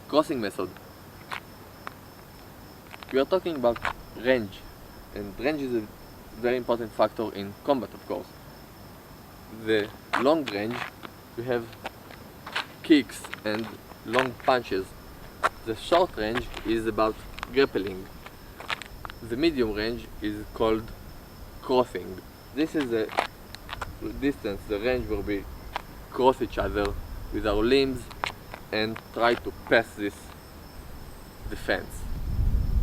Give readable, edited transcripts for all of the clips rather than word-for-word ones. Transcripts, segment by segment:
crossing method. We are talking about range, and range is a very important factor in combat, of course. The long range, we have kicks and long punches. The short range is about grappling. The medium range is called crossing. This is the distance, the range where we cross each other with our limbs and try to pass this defense.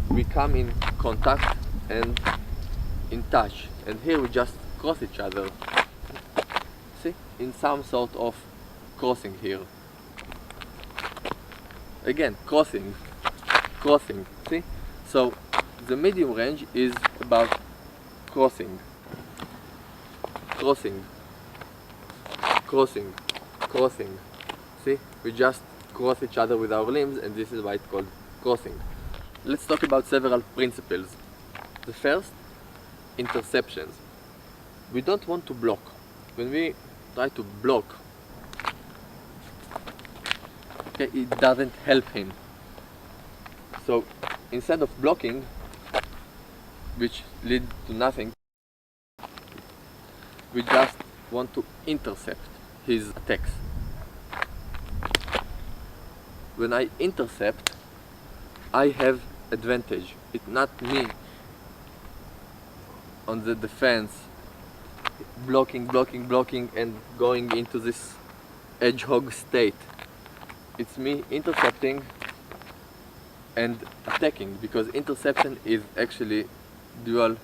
We come in contact and in touch, and here we just cross each other. See, in some sort of crossing here. Again, crossing, see? So the medium range is about crossing, see? We just cross each other with our limbs, and this is why it's called crossing. Let's talk about several principles. The first, interceptions. We don't want to block. When we try to block, okay, it doesn't help him. So instead of blocking, which leads to nothing, we just want to intercept his attacks. When I intercept, I have advantage. It's not me on the defense, blocking and going into this hedgehog state. It's me intercepting and attacking, because interception is actually dual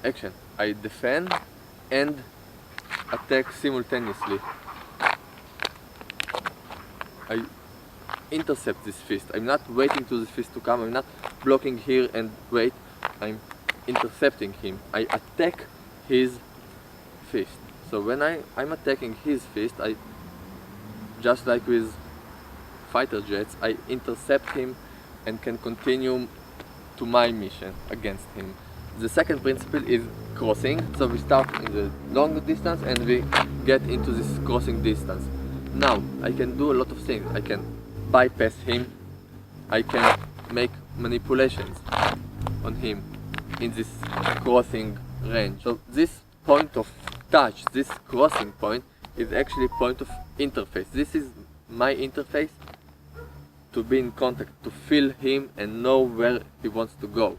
action. I defend and attack simultaneously. I intercept this fist. I'm not waiting to the fist to come. I'm not blocking here and wait. I'm intercepting him. I attack his fist. So when I'm attacking his fist, I, just like with fighter jets, I intercept him and can continue to my mission against him. The second principle is crossing. So we start in the long distance and we get into this crossing distance. Now I can do a lot of things. I can bypass him. I can make manipulations on him in this crossing range. So this point of touch, this crossing point, is actually a point of interface. This is my interface to be in contact, to feel him and know where he wants to go.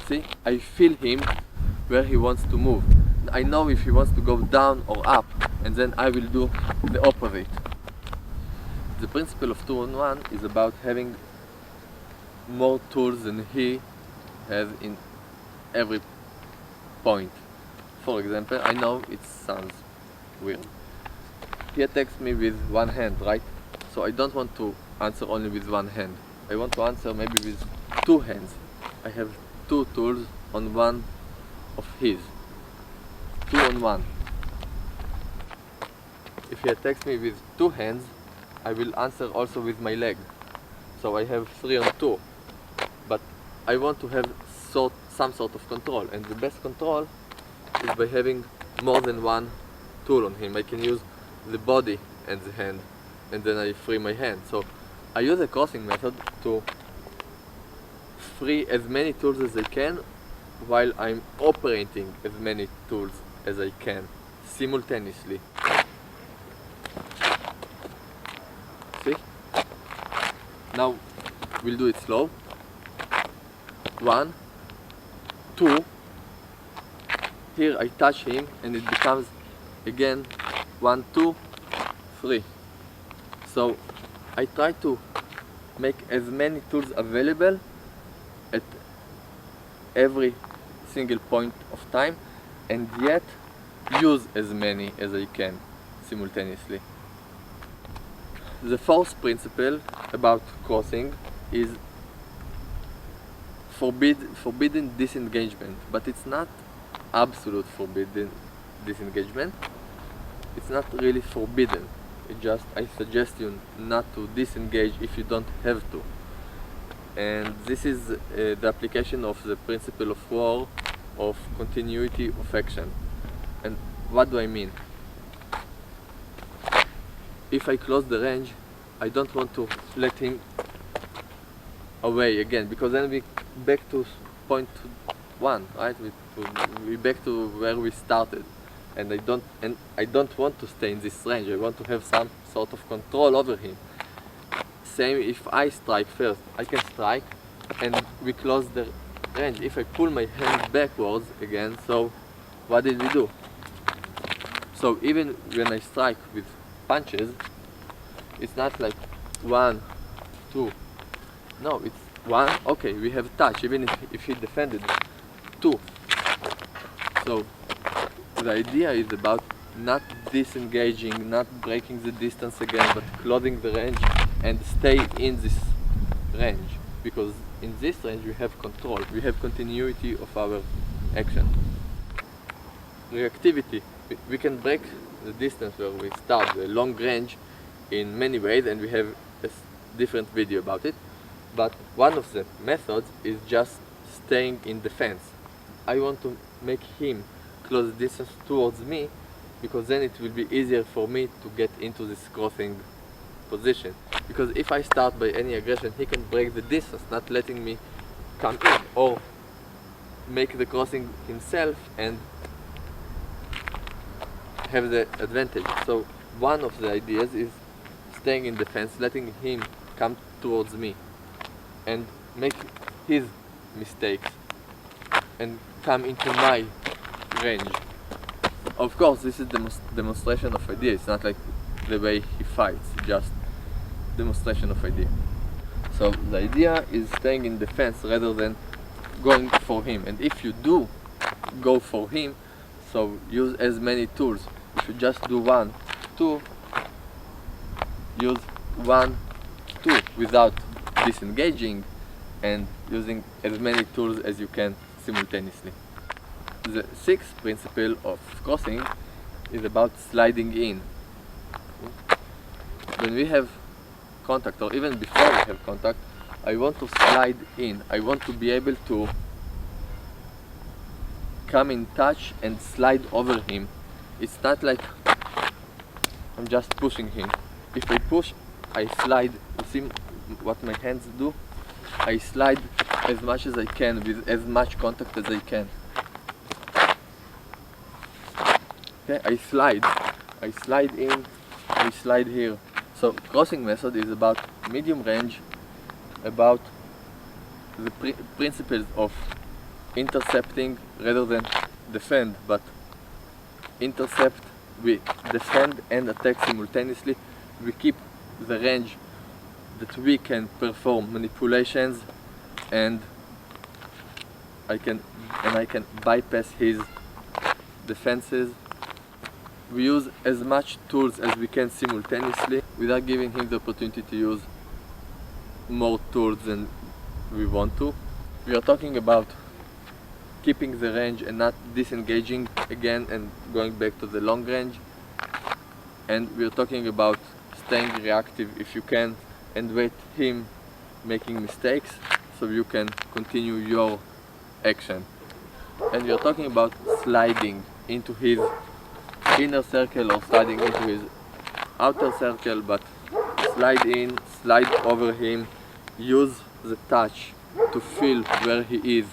See, I feel him where he wants to move. I know if he wants to go down or up, and then I will do the opposite. The principle of 2-on-1 is about having more tools than he has in every point. For example, I know it sounds weird. He attacks me with one hand, right? So I don't want to answer only with one hand. I want to answer maybe with two hands. I have two tools on one of his. 2-on-1. If he attacks me with two hands, I will answer also with my leg. So I have 3-on-2. But I want to have some sort of control, and the best control is by having more than one tool on him. I can use the body and the hand, and then I free my hand. So I use a crossing method to free as many tools as I can while I'm operating as many tools as I can simultaneously. See? Now we'll do it slow. 1, 2. Here I touch him and it becomes again 1, 2, 3. So I try to make as many tools available at every single point of time, and yet use as many as I can simultaneously. The fourth principle about crossing is forbidden disengagement, but it's not absolute forbidden disengagement. It's not really forbidden. It just, I suggest you not to disengage if you don't have to. And this is the application of the principle of war, of continuity of action. And what do I mean? If I close the range, I don't want to let him away again, because then we back to point 1, right? We back to where we started, and I don't want to stay in this range. I want to have some sort of control over him. Same if I strike first, I can strike and we close the range. If I pull my hand backwards again, so what did we do? So even when I strike with punches, it's not like 1, 2. No, it's 1, okay, we have touch, even if he defended 2. So the idea is about not disengaging, not breaking the distance again, but closing the range and stay in this range. Because in this range we have control, we have continuity of our action. Reactivity, we can break the distance where we start, the long range, in many ways, and we have a different video about it. But one of the methods is just staying in defense. I want to make him close the distance towards me, because then it will be easier for me to get into this crossing position. Because if I start by any aggression, he can break the distance, not letting me come in, or make the crossing himself and have the advantage. So one of the ideas is staying in defense, letting him come towards me and make his mistakes and come into my range. Of course, this is demonstration of idea. It's not like the way he fights, just demonstration of idea. So the idea is staying in defense rather than going for him. And if you do go for him, so use as many tools. If you just do 1, 2, use 1, 2 without disengaging, and using as many tools as you can simultaneously. The 6th principle of crossing is about sliding in. When we have contact, or even before we have contact, I want to slide in. I want to be able to come in touch and slide over him. It's not like I'm just pushing him. If I push, I slide. You see what my hands do? I slide as much as I can with as much contact as I can. Okay, I slide in, I slide here. So crossing method is about medium range, about the principles of intercepting rather than defend, but intercept, we defend and attack simultaneously. We keep the range that we can perform manipulations, and I can bypass his defenses. We use as much tools as we can simultaneously without giving him the opportunity to use more tools than we want to. We are talking about keeping the range and not disengaging again and going back to the long range. And we are talking about staying reactive if you can and wait him making mistakes so you can continue your action. And we are talking about sliding into his inner circle or sliding into his outer circle, but slide in, slide over him, use the touch to feel where he is